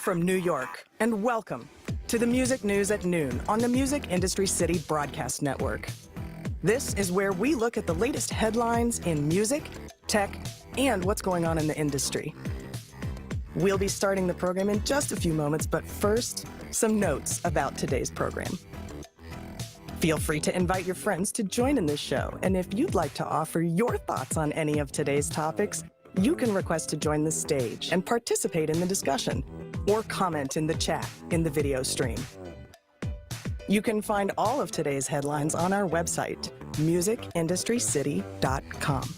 from New York, and welcome to the Music News at Noon on the Music Industry City Broadcast Network. This is where we look at the latest headlines in music, tech, and what's going on in the industry. We'll be starting the program in just a few moments, but first, some notes about today's program. Feel free to invite your friends to join in this show, and if you'd like to offer your thoughts on any of today's topics, you can request to join the stage and participate in the discussion, or comment in the chat in the video stream. You can find all of today's headlines on our website, musicindustrycity.com.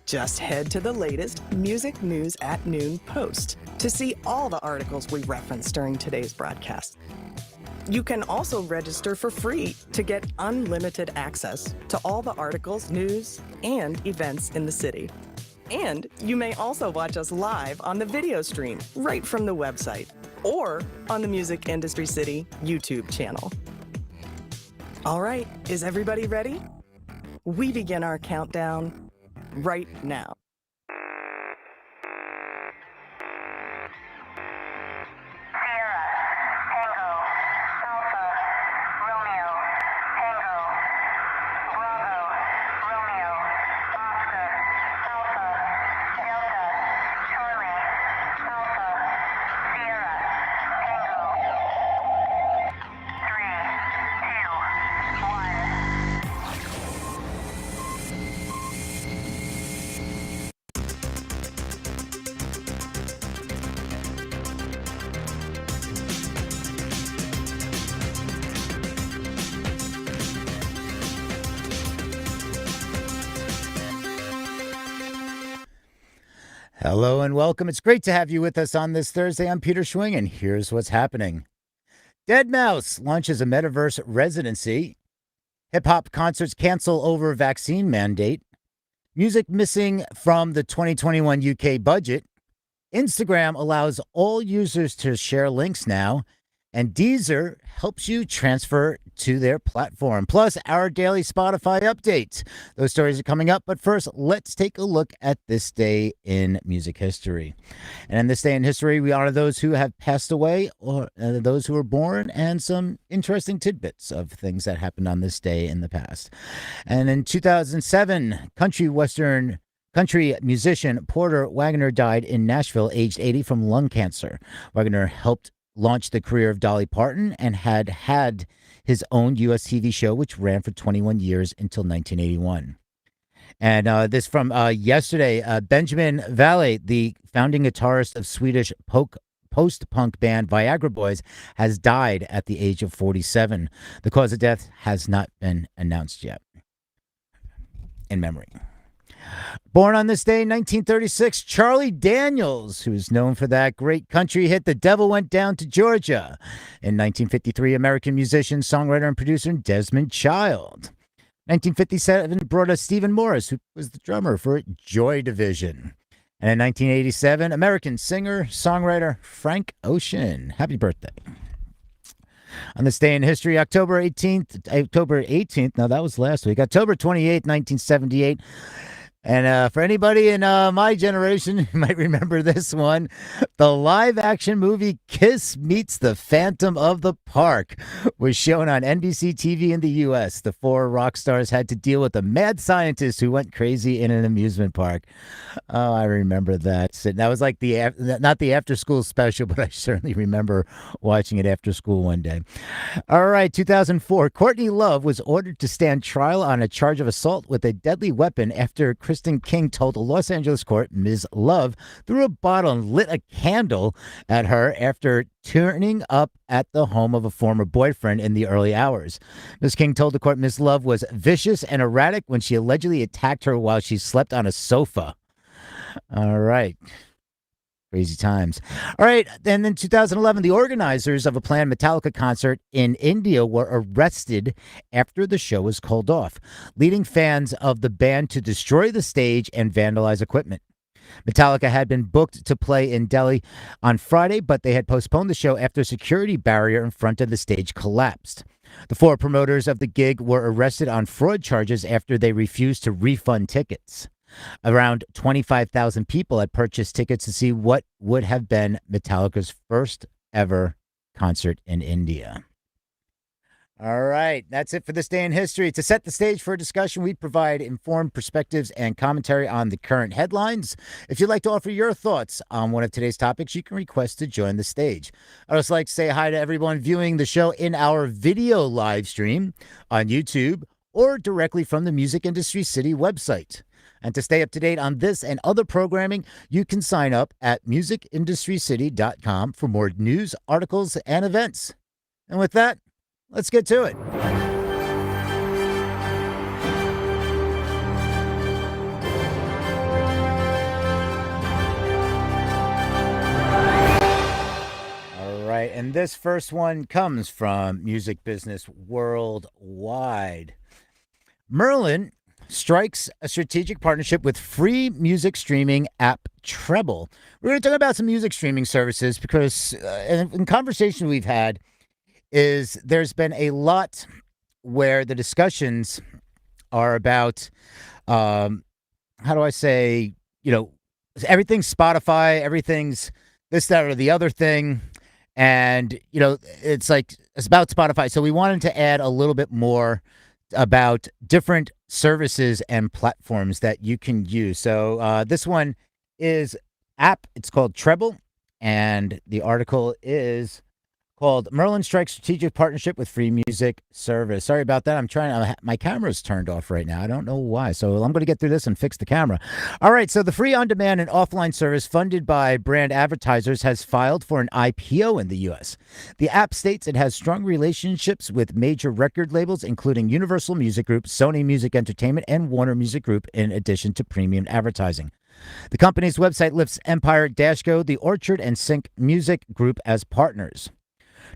Just head to the latest Music News at Noon post to see all the articles we referenced during today's broadcast. You can also register for free to get unlimited access to all the articles, news, and events in the city. And you may also watch us live on the video stream right from the website or on the Music Industry City YouTube channel. All right, is everybody ready? We begin our countdown right now. Hello and welcome. It's great to have you with us on this Thursday. I'm Peter Schwing, and here's what's happening. Deadmau5 launches a Metaverse Residency. Hip-hop concerts cancel over vaccine mandate. Music missing from the 2021 UK budget. Instagram allows all users to share links now. And Deezer helps you transfer to their platform. Plus, our daily Spotify updates. Those stories are coming up. But first, let's take a look at this day in music history. And in this day in history, we honor those who have passed away or those who were born and some interesting tidbits of things that happened on this day in the past. And in 2007, country musician Porter Wagoner died in Nashville, aged 80 from lung cancer. Wagoner helped launched the career of Dolly Parton and had his own U.S. TV show, which ran for 21 years until 1981. And this from yesterday, Benjamin Valle, the founding guitarist of Swedish post-punk band Viagra Boys, has died at the age of 47. The cause of death has not been announced yet. In memory. Born on this day in 1936, Charlie Daniels, who is known for that great country hit, The Devil Went Down to Georgia. In 1953, American musician, songwriter, and producer Desmond Child. 1957 brought us Stephen Morris, who was the drummer for Joy Division. And in 1987, American singer, songwriter Frank Ocean. Happy birthday. On this day in history, October 18th, no, that was last week, October 28th, 1978, and for anybody in my generation, you might remember this one. The live-action movie Kiss Meets the Phantom of the Park was shown on NBC TV in the U.S. The four rock stars had to deal with a mad scientist who went crazy in an amusement park. Oh, I remember that. So that was like not the after-school special, but I certainly remember watching it after school one day. All right, 2004, Courtney Love was ordered to stand trial on a charge of assault with a deadly weapon after Kristen King told a Los Angeles court Ms. Love threw a bottle and lit a candle at her after turning up at the home of a former boyfriend in the early hours. Ms. King told the court Ms. Love was vicious and erratic when she allegedly attacked her while she slept on a sofa. All right. Crazy times. All right. And then 2011, the organizers of a planned Metallica concert in India were arrested after the show was called off, leading fans of the band to destroy the stage and vandalize equipment. Metallica had been booked to play in Delhi on Friday, but they had postponed the show after a security barrier in front of the stage collapsed. The four promoters of the gig were arrested on fraud charges after they refused to refund tickets. Around 25,000 people had purchased tickets to see what would have been Metallica's first ever concert in India. All right, that's it for this day in history. To set the stage for a discussion, we provide informed perspectives and commentary on the current headlines. If you'd like to offer your thoughts on one of today's topics, you can request to join the stage. I'd also like to say hi to everyone viewing the show in our video live stream on YouTube or directly from the Music Industry City website. And to stay up to date on this and other programming, you can sign up at musicindustrycity.com for more news, articles, and events. And with that, let's get to it. All right, and this first one comes from Music Business Worldwide. Merlin strikes a strategic partnership with free music streaming app Treble. We're going to talk about some music streaming services because in conversation we've had, there's been a lot where the discussions are about, how do I say, everything's Spotify, everything's this, that, or the other thing. And, it's about Spotify. So we wanted to add a little bit more about different services and platforms that you can use. So this one is it's called Treble. And the article is called Merlin Strikes Strategic Partnership with Free Music Service. Sorry about that. My camera's turned off right now. I don't know why. So I'm going to get through this and fix the camera. All right. So the free on-demand and offline service funded by brand advertisers has filed for an IPO in the U.S. The app states it has strong relationships with major record labels, including Universal Music Group, Sony Music Entertainment, and Warner Music Group, in addition to premium advertising. The company's website lists Empire, Dashco, The Orchard, and Sync Music Group as partners.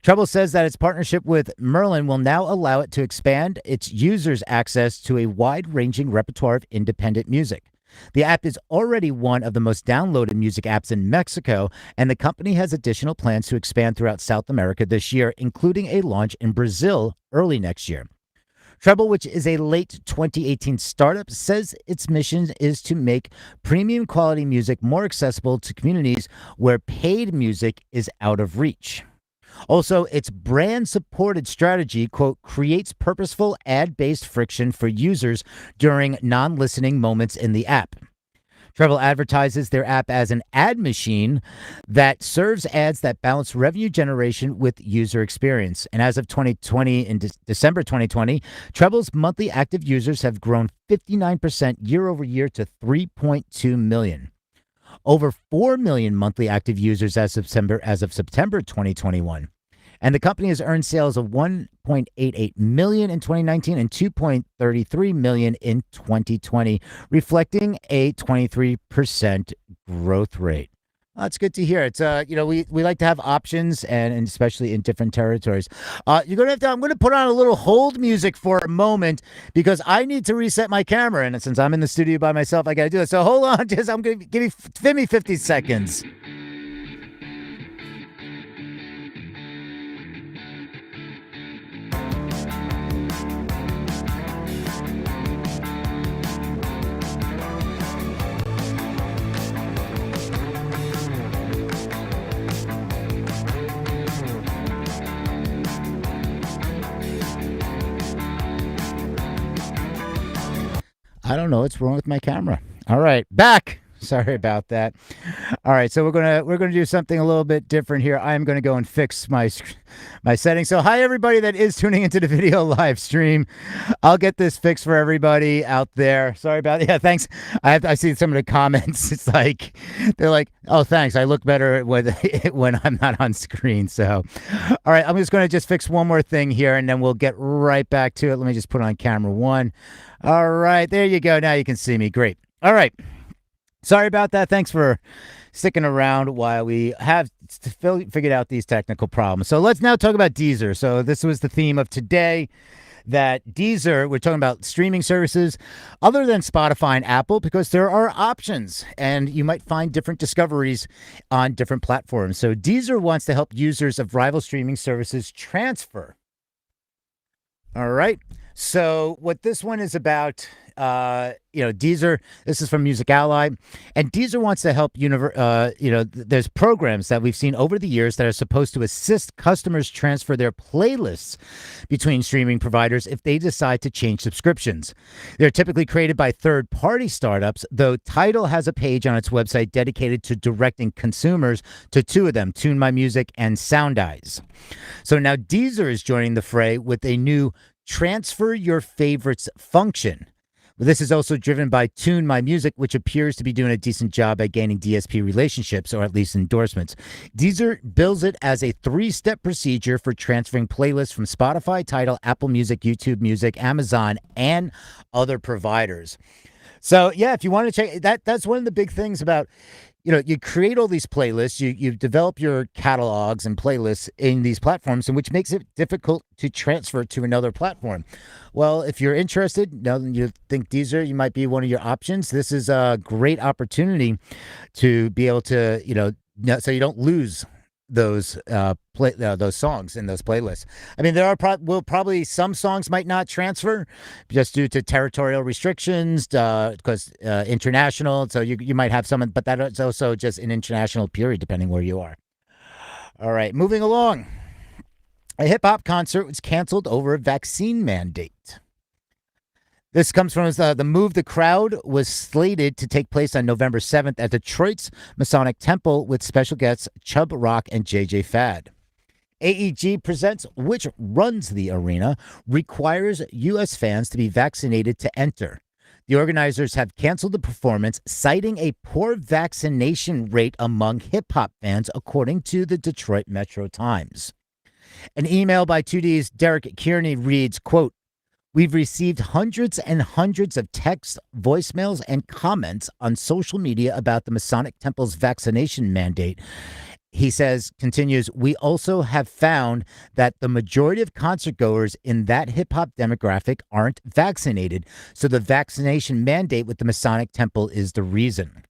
Treble says that its partnership with Merlin will now allow it to expand its users' access to a wide-ranging repertoire of independent music. The app is already one of the most downloaded music apps in Mexico, and the company has additional plans to expand throughout South America this year, including a launch in Brazil early next year. Treble, which is a late 2018 startup, says its mission is to make premium quality music more accessible to communities where paid music is out of reach. Also, its brand-supported strategy, quote, creates purposeful ad-based friction for users during non-listening moments in the app. Treble advertises their app as an ad machine that serves ads that balance revenue generation with user experience. And as of 2020, in December 2020, Treble's monthly active users have grown 59% year over year to 3.2 million. Over 4 million monthly active users as of September 2021. And the company has earned sales of 1.88 million in 2019 and 2.33 million in 2020, reflecting a 23% growth rate. That's good to hear. It's we like to have options, and especially in different territories. I'm going to put on a little hold music for a moment because I need to reset my camera, and since I'm in the studio by myself, I got to do it. So hold on, I'm going to give me 50 seconds. I don't know what's wrong with my camera. All right, back. Sorry about that. All right, so we're gonna do something a little bit different here. I'm gonna go and fix my settings. So hi everybody that is tuning into the video live stream. I'll get this fixed for everybody out there. Sorry about it. Yeah, thanks. I see some of the comments. It's like they're like, oh, thanks. I look better when I'm not on screen. So, all right, I'm just gonna fix one more thing here, and then we'll get right back to it. Let me just put on camera one. All right, there you go. Now you can see me. Great. All right. Sorry about that. Thanks for sticking around while we have figured out these technical problems. So let's now talk about Deezer. So this was the theme of today, that Deezer, we're talking about streaming services other than Spotify and Apple, because there are options and you might find different discoveries on different platforms. So Deezer wants to help users of rival streaming services transfer. All right. So what this one is about, Deezer, this is from Music Ally, and Deezer wants to help, there's programs that we've seen over the years that are supposed to assist customers transfer their playlists between streaming providers if they decide to change subscriptions. They're typically created by third-party startups, though Tidal has a page on its website dedicated to directing consumers to two of them, Tune My Music and Sound Eyes. So now Deezer is joining the fray with a new Transfer Your Favorites function. This is also driven by Tune My Music, which appears to be doing a decent job at gaining DSP relationships, or at least endorsements. Deezer bills it as a 3-step procedure for transferring playlists from Spotify, Tidal, Apple Music, YouTube Music, Amazon, and other providers. So, yeah, if you want to check that's one of the big things about, you create all these playlists, you develop your catalogs and playlists in these platforms, and which makes it difficult to transfer to another platform. Well, if you're interested, you think Deezer, you might be one of your options. This is a great opportunity to be able to, so you don't lose those songs in those playlists. I mean, there are probably some songs might not transfer just due to territorial restrictions, because international. So you might have some, but that is also just an international period, depending where you are. All right, moving along. A hip hop concert was canceled over a vaccine mandate. This comes from the Move the Crowd was slated to take place on November 7th at Detroit's Masonic Temple with special guests Chubb Rock and JJ Fad. AEG Presents, which runs the arena, requires U.S. fans to be vaccinated to enter. The organizers have canceled the performance, citing a poor vaccination rate among hip-hop fans, according to the Detroit Metro Times. An email by 2D's Derek Kearney reads, quote, "We've received hundreds and hundreds of texts, voicemails, and comments on social media about the Masonic Temple's vaccination mandate." He continues, "We also have found that the majority of concert goers in that hip-hop demographic aren't vaccinated, so the vaccination mandate with the Masonic Temple is the reason."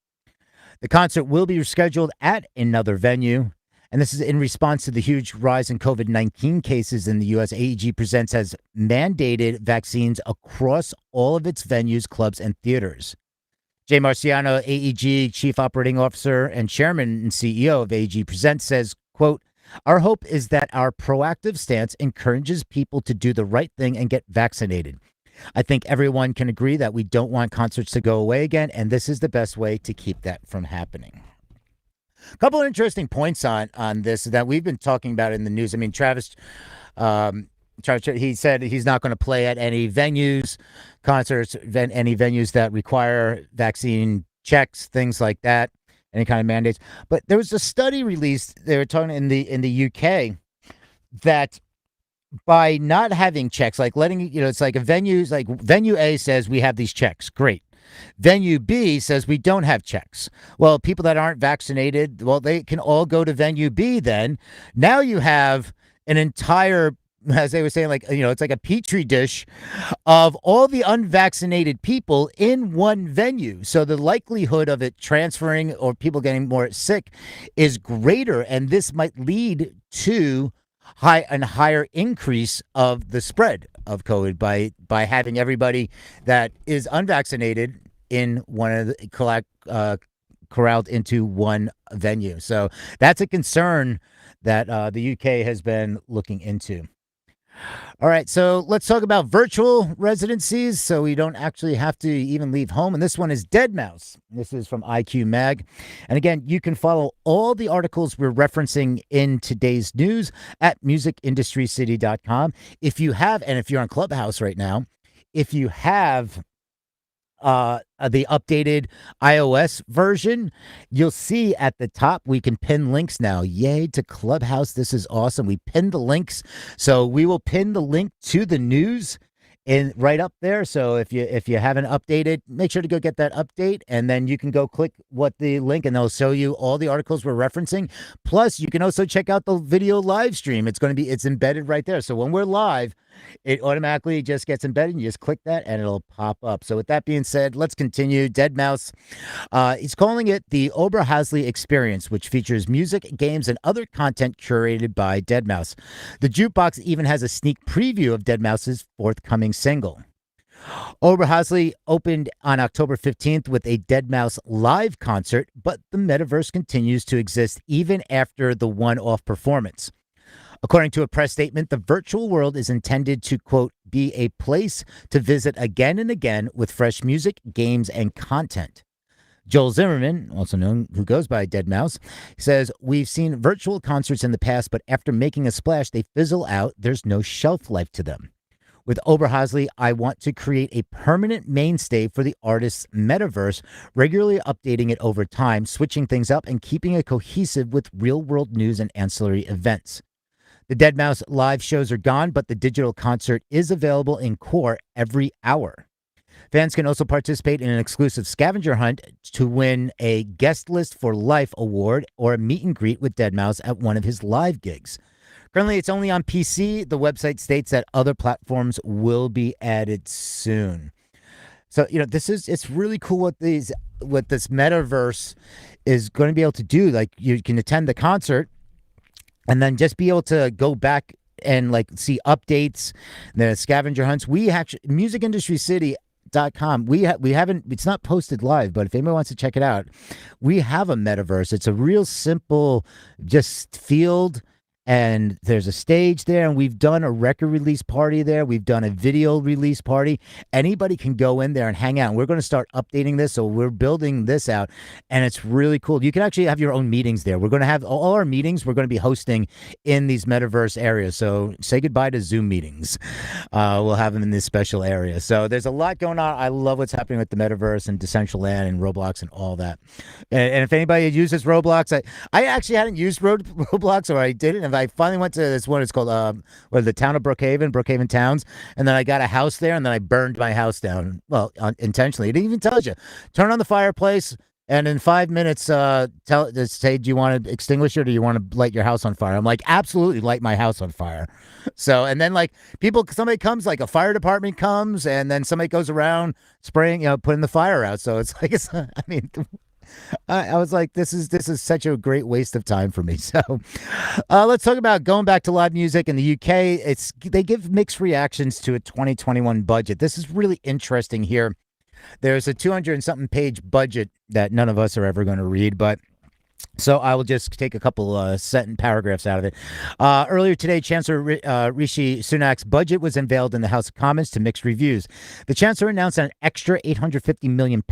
The concert will be rescheduled at another venue. And this is in response to the huge rise in COVID-19 cases in the U.S. AEG Presents has mandated vaccines across all of its venues, clubs, and theaters. Jay Marciano, AEG Chief Operating Officer and Chairman and CEO of AEG Presents, says, quote, "Our hope is that our proactive stance encourages people to do the right thing and get vaccinated. I think everyone can agree that we don't want concerts to go away again, and this is the best way to keep that from happening." A couple of interesting points on this that we've been talking about in the news. I mean, Travis, he said he's not going to play at any venues, concerts, any venues that require vaccine checks, things like that, any kind of mandates. But there was a study released, they were talking in the UK, that by not having checks, like letting, it's like like venue A says we have these checks, great. Venue B says we don't have checks. Well, people that aren't vaccinated, well, they can all go to venue B then. Now you have an entire, as they were saying, it's like a petri dish of all the unvaccinated people in one venue. So the likelihood of it transferring or people getting more sick is greater. And this might lead to a higher increase of the spread of COVID by having everybody that is unvaccinated in one of the corralled into one venue. So that's a concern that the UK has been looking into. All right, so let's talk about virtual residencies so we don't actually have to even leave home. And this one is Deadmau5. This is from IQ Mag. And again, you can follow all the articles we're referencing in today's news at musicindustrycity.com. If you're on Clubhouse right now, if you have the updated iOS version, you'll see at the top we can pin links now. Yay to Clubhouse. This is awesome. We pinned the links. So we will pin the link to the news right up there. So if you haven't updated, make sure to go get that update, and then you can go click the link and they'll show you all the articles we're referencing. Plus, you can also check out the video live stream. It's embedded right there. So when we're live, it automatically just gets embedded. You just click that and it'll pop up. So with that being said, let's continue. Deadmau5, he's calling it the Oberhasli Experience, which features music, games, and other content curated by Deadmau5. The Jukebox even has a sneak preview of Deadmau5's forthcoming single. Oberhausen opened on October 15th with a Deadmau5 live concert, but the metaverse continues to exist even after the one-off performance. According to a press statement, the virtual world is intended to, quote, be a place to visit again and again with fresh music, games, and content. Joel Zimmerman, also known who goes by Deadmau5, says, we've seen virtual concerts in the past, but after making a splash, they fizzle out. There's no shelf life to them. With Oberhausen, I want to create a permanent mainstay for the artist's metaverse, regularly updating it over time, switching things up, and keeping it cohesive with real-world news and ancillary events. The Deadmau5 live shows are gone, but the digital concert is available in Core every hour. Fans can also participate in an exclusive scavenger hunt to win a Guest List for Life award or a meet and greet with Deadmau5 at one of his live gigs. Currently, it's only on PC. The website states that other platforms will be added soon. So, it's really cool what this metaverse is going to be able to do. Like, you can attend the concert and then just be able to go back and see updates, the scavenger hunts. We actually, musicindustrycity.com, we haven't, it's not posted live, but if anybody wants to check it out, we have a metaverse. It's a real simple just field, and there's a stage there, and we've done a record release party there. We've done a video release party. Anybody can go in there and hang out. And we're going to start updating this, so we're building this out, and it's really cool. You can actually have your own meetings there. We're going to have all our meetings we're going to be hosting in these metaverse areas, so say goodbye to Zoom meetings. We'll have them in this special area. So there's a lot going on. I love what's happening with the metaverse and Decentraland and Roblox and all that. And if anybody uses Roblox, I actually hadn't used Roblox, or I didn't, and I finally went to this one. It's called the town of Brookhaven Towns, and then I got a house there, and then I burned my house down. Well, intentionally. It even tells you, turn on the fireplace, and in 5 minutes, say, do you want to extinguish it, or do you want to light your house on fire? I'm like, absolutely, light my house on fire. So, and then somebody comes, a fire department comes, and then somebody goes around spraying, putting the fire out. So it's I was like, this is such a great waste of time for me. So let's talk about going back to live music in the UK. They give mixed reactions to a 2021 budget. This is really interesting here. There's a 200 and something page budget that none of us are ever going to read, but so I will just take a couple sentence paragraphs out of it. Earlier today, Chancellor Rishi Sunak's budget was unveiled in the House of Commons to mixed reviews. The Chancellor announced an extra £850 million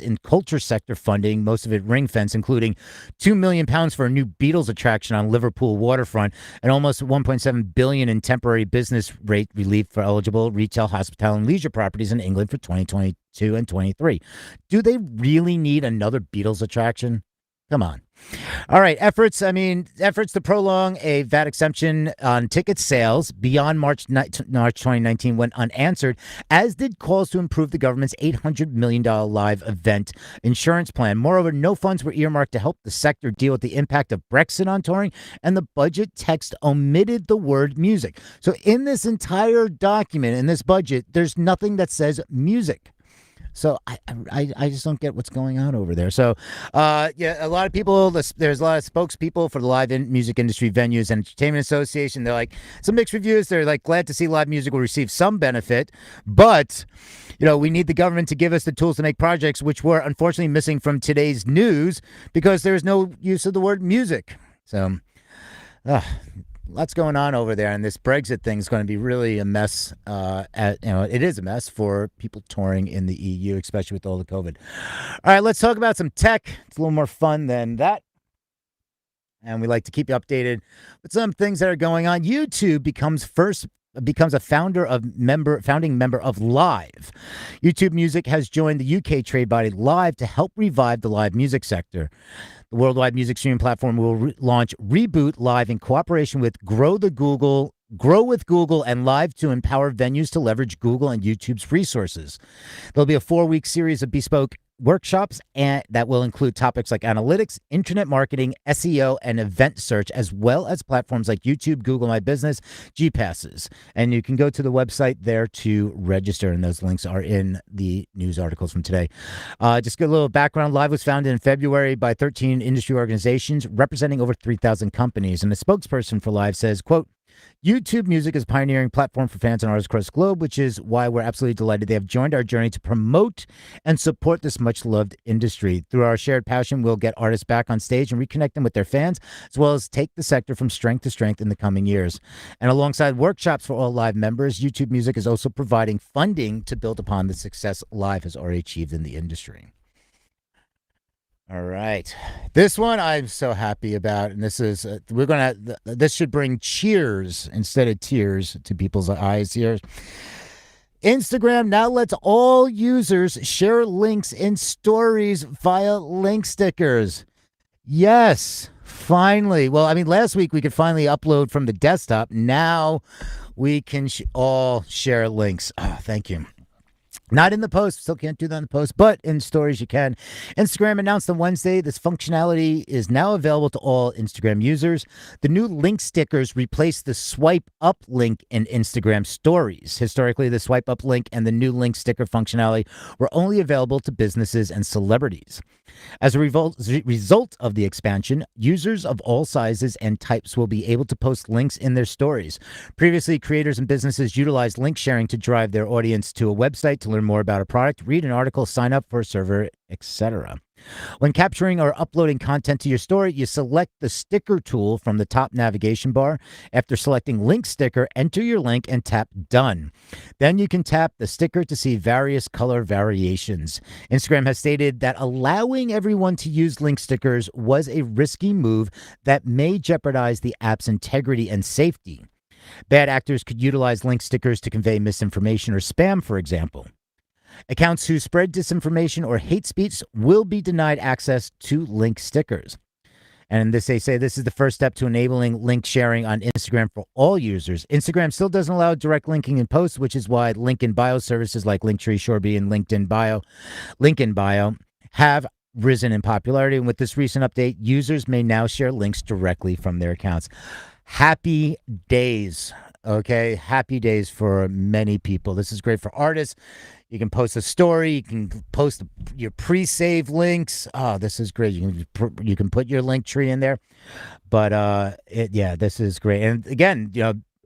in culture sector funding, most of it ring-fence, including £2 million for a new Beatles attraction on Liverpool waterfront and almost $1.7 billion in temporary business rate relief for eligible retail, hospitality, and leisure properties in England for 2022 and 23. Do they really need another Beatles attraction? Come on. All right. Efforts to prolong a VAT exemption on ticket sales beyond March 2019 went unanswered, as did calls to improve the government's $800 million live event insurance plan. Moreover, no funds were earmarked to help the sector deal with the impact of Brexit on touring, and the budget text omitted the word music. So in this entire document, in this budget, there's nothing that says music. So I just don't get what's going on over there. So, a lot of people, there's a lot of spokespeople for the live music industry venues and entertainment association. They're like, some mixed reviews. They're like, glad to see live music will receive some benefit, but, we need the government to give us the tools to make projects, which were unfortunately missing from today's news because there's no use of the word music. So, lots going on over there, and this Brexit thing is going to be really a mess. It is a mess for people touring in the EU, especially with all the COVID. All right, let's talk about some tech. It's a little more fun than that, and we like to keep you updated with some things that are going on. YouTube becomes a founding member of Live. YouTube Music has joined the UK trade body Live to help revive the live music sector. The worldwide music streaming platform will launch Reboot Live in cooperation with Grow with Google and Live to empower venues to leverage Google and YouTube's resources. There'll be a 4-week series of bespoke workshops that will include topics like analytics, internet marketing, SEO, and event search, as well as platforms like YouTube, Google My Business, G-Passes. And you can go to the website there to register, and those links are in the news articles from today. Just get a little background. Live was founded in February by 13 industry organizations representing over 3,000 companies. And the spokesperson for Live says, quote, YouTube Music is a pioneering platform for fans and artists across the globe, which is why we're absolutely delighted they have joined our journey to promote and support this much-loved industry. Through our shared passion, we'll get artists back on stage and reconnect them with their fans, as well as take the sector from strength to strength in the coming years. And alongside workshops for all live members, YouTube Music is also providing funding to build upon the success Live has already achieved in the industry. All right. This one I'm so happy about, and this is this should bring cheers instead of tears to people's eyes here. Instagram now lets all users share links in stories via link stickers. Yes, finally. Well, I mean, last week we could finally upload from the desktop. Now we can all share links. Oh, thank you. Not in the post, still can't do that in the post, but in stories you can. Instagram announced on Wednesday this functionality is now available to all Instagram users. The new link stickers replace the swipe up link in Instagram stories. Historically, the swipe up link and the new link sticker functionality were only available to businesses and celebrities. As a result of the expansion, users of all sizes and types will be able to post links in their stories. Previously, creators and businesses utilized link sharing to drive their audience to a website to learn more about a product, read an article, sign up for a server, etc. When capturing or uploading content to your story, you select the sticker tool from the top navigation bar. After selecting link sticker, enter your link and tap done. Then you can tap the sticker to see various color variations. Instagram has stated that allowing everyone to use link stickers was a risky move that may jeopardize the app's integrity and safety. Bad actors could utilize link stickers to convey misinformation or spam, for example. Accounts who spread disinformation or hate speech will be denied access to link stickers. And they say this is the first step to enabling link sharing on Instagram for all users. Instagram still doesn't allow direct linking in posts, which is why link in bio services like Linktree, Shoreby, and Link in Bio have risen in popularity. And with this recent update, users may now share links directly from their accounts. Happy days. Okay, happy days for many people. This is great for artists. You can post a story. You can post your pre-save links. Oh, this is great. You can put your link tree in there. But this is great. And again,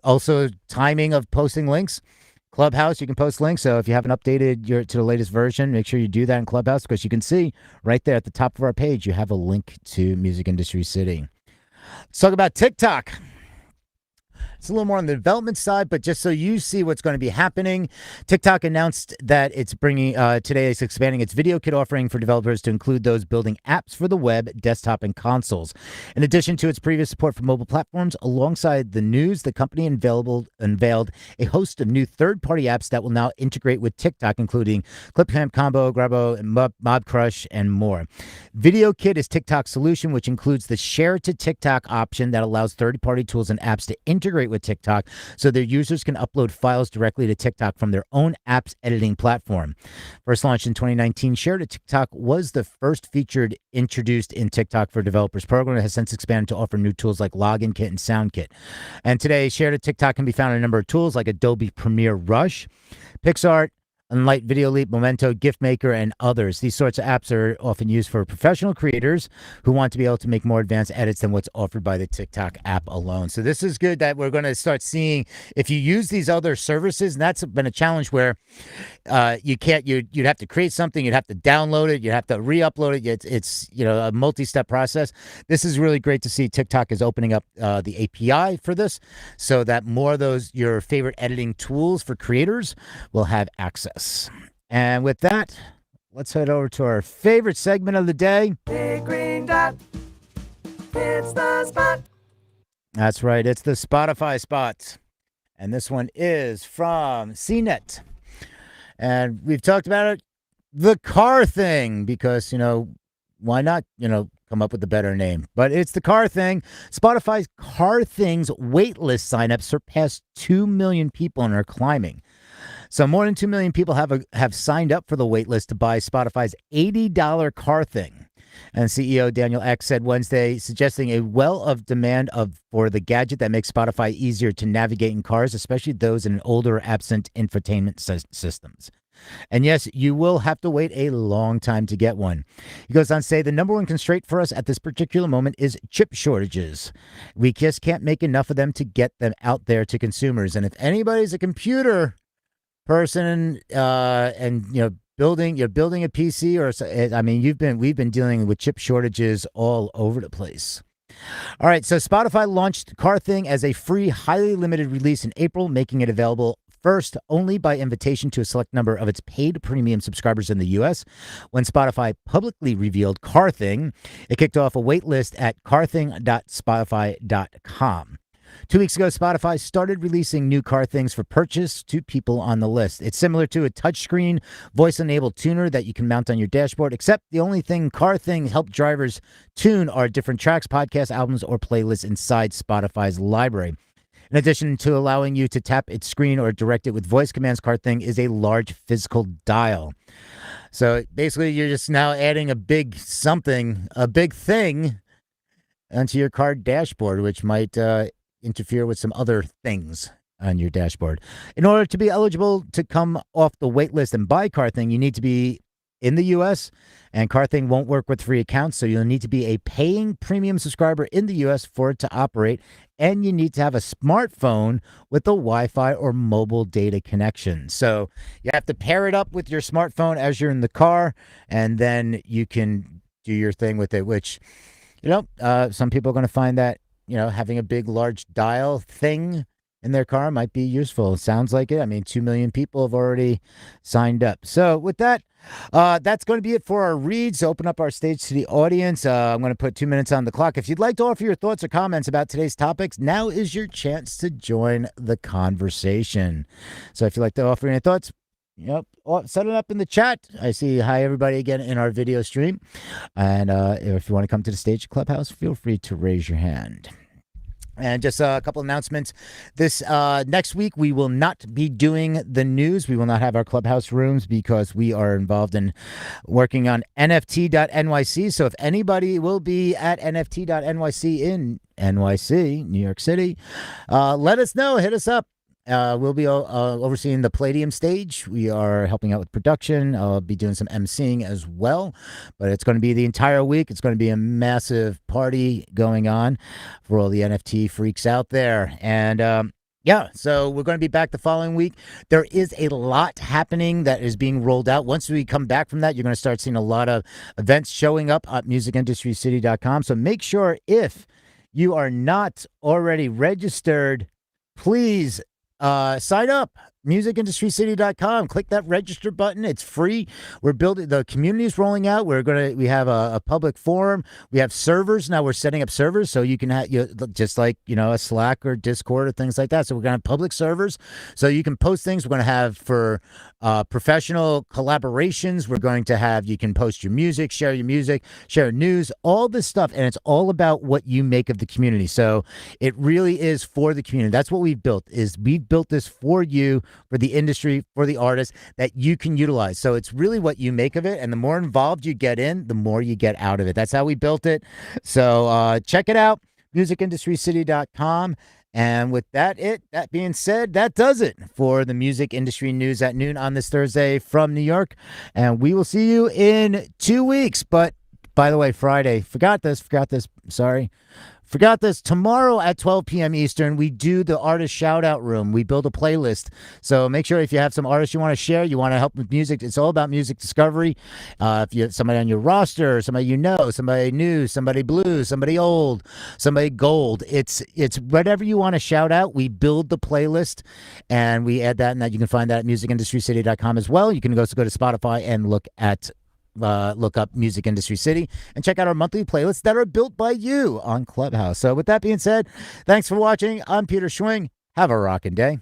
also timing of posting links. Clubhouse, you can post links. So if you haven't updated to the latest version, make sure you do that in Clubhouse, because you can see right there at the top of our page, you have a link to Music Industry City. Let's talk about TikTok. It's a little more on the development side, but just so you see what's going to be happening, TikTok announced that it's expanding its video kit offering for developers to include those building apps for the web, desktop, and consoles. In addition to its previous support for mobile platforms, able the news, the company unveiled a host of new third-party apps that will now integrate with TikTok, including Clipcamp Combo, Grabo, Mob Crush, and more. Video Kit is TikTok's solution, which includes the Share to TikTok option that allows third-party tools and apps to integrate with TikTok so their users can upload files directly to TikTok from their own app's editing platform. First launched in 2019, Share to TikTok was the first featured introduced in TikTok for Developers program. It has since expanded to offer new tools like Login Kit and Sound Kit. And today, Share to TikTok can be found in a number of tools like Adobe Premiere Rush, PixArt, Unlight, Video Leap, Momento, Gift Maker, and others. These sorts of apps are often used for professional creators who want to be able to make more advanced edits than what's offered by the TikTok app alone. So this is good that we're going to start seeing if you use these other services, and that's been a challenge where you'd have to create something, you'd have to download it, you'd have to re-upload it. It's a multi-step process. This is really great to see TikTok is opening up the API for this so that more of your favorite editing tools for creators will have access. And with that, let's head over to our favorite segment of the day. Big green dot. It's the spot. That's right. It's the Spotify spot. And this one is from CNET. And we've talked about it, the car thing, because, why not, come up with a better name? But it's the car thing. Spotify's Car Things waitlist signups surpassed 2 million people and are climbing. So more than 2 million people have signed up for the waitlist to buy Spotify's $80 car thing. And CEO Daniel Ek said Wednesday, suggesting a well of demand for the gadget that makes Spotify easier to navigate in cars, especially those in older absent infotainment systems. And yes, you will have to wait a long time to get one. He goes on to say the number one constraint for us at this particular moment is chip shortages. We just can't make enough of them to get them out there to consumers. And if anybody's a computer person, and building a PC, or I mean, we've been dealing with chip shortages all over the place. All right, so Spotify launched Car Thing as a free, highly limited release in April, making it available first only by invitation to a select number of its paid premium subscribers in the U.S. When Spotify publicly revealed Car Thing, it kicked off a waitlist at carthing.spotify.com. 2 weeks ago, Spotify started releasing new Car Things for purchase to people on the list. It's similar to a touchscreen, voice-enabled tuner that you can mount on your dashboard, except the only thing Car Thing help drivers tune are different tracks, podcasts, albums, or playlists inside Spotify's library. In addition to allowing you to tap its screen or direct it with voice commands, Car Thing is a large physical dial. So basically, you're just now adding a big thing onto your car dashboard, which might interfere with some other things on your dashboard. In order to be eligible to come off the wait list and buy Car Thing, you need to be in the U.S., and Car Thing won't work with free accounts, so you'll need to be a paying premium subscriber in the U.S. for it to operate, and you need to have a smartphone with a Wi-Fi or mobile data connection. So you have to pair it up with your smartphone as you're in the car, and then you can do your thing with it, which, some people are going to find that having a big, large dial thing in their car might be useful. It sounds like it. I mean, 2 million people have already signed up. So with that, that's going to be it for our reads. Open up our stage to the audience. I'm going to put 2 minutes on the clock. If you'd like to offer your thoughts or comments about today's topics, now is your chance to join the conversation. So if you'd like to offer any thoughts, set it up in the chat. I see hi everybody again in our video stream. And if you want to come to the stage Clubhouse, feel free to raise your hand. And just a couple announcements. This next week, we will not be doing the news. We will not have our Clubhouse rooms because we are involved in working on NFT.NYC. So if anybody will be at NFT.NYC in NYC, New York City, let us know. Hit us up. We'll be overseeing the Palladium stage. We are helping out with production. I'll be doing some emceeing as well. But it's going to be the entire week. It's going to be a massive party going on for all the NFT freaks out there. And so we're going to be back the following week. There is a lot happening that is being rolled out. Once we come back from that, you're going to start seeing a lot of events showing up at musicindustrycity.com. So make sure if you are not already registered, please sign up. musicindustrycity.com. Click that register button. It's free. We're building, the community is rolling out. We have a public forum. We have servers. Now we're setting up servers so you can have, just like, a Slack or Discord or things like that. So we're going to have public servers so you can post things. We're going to have for professional collaborations. We're going to have, you can post your music, share news, all this stuff. And it's all about what you make of the community. So it really is for the community. That's what we've built, is we've built this for you, for the industry, for the artists that you can utilize. So it's really what you make of it. And the more involved you get in, the more you get out of it. That's how we built it. So check it out, musicindustrycity.com. And with that being said, that does it for the music industry news at noon on this Thursday from New York. And we will see you in 2 weeks. But by the way, Friday, forgot this. Tomorrow at 12 p.m. Eastern, we do the artist shout out room. We build a playlist. So make sure if you have some artists you want to share, you want to help with music, it's all about music discovery. If you have somebody on your roster, somebody somebody new, somebody blue, somebody old, somebody gold, it's whatever you want to shout out. We build the playlist and we add that, and that you can find that at musicindustrycity.com as well. You can go to Spotify and look up Music Industry City and check out our monthly playlists that are built by you on Clubhouse. So with that being said, thanks for watching. I'm Peter Schwing. Have a rockin' day.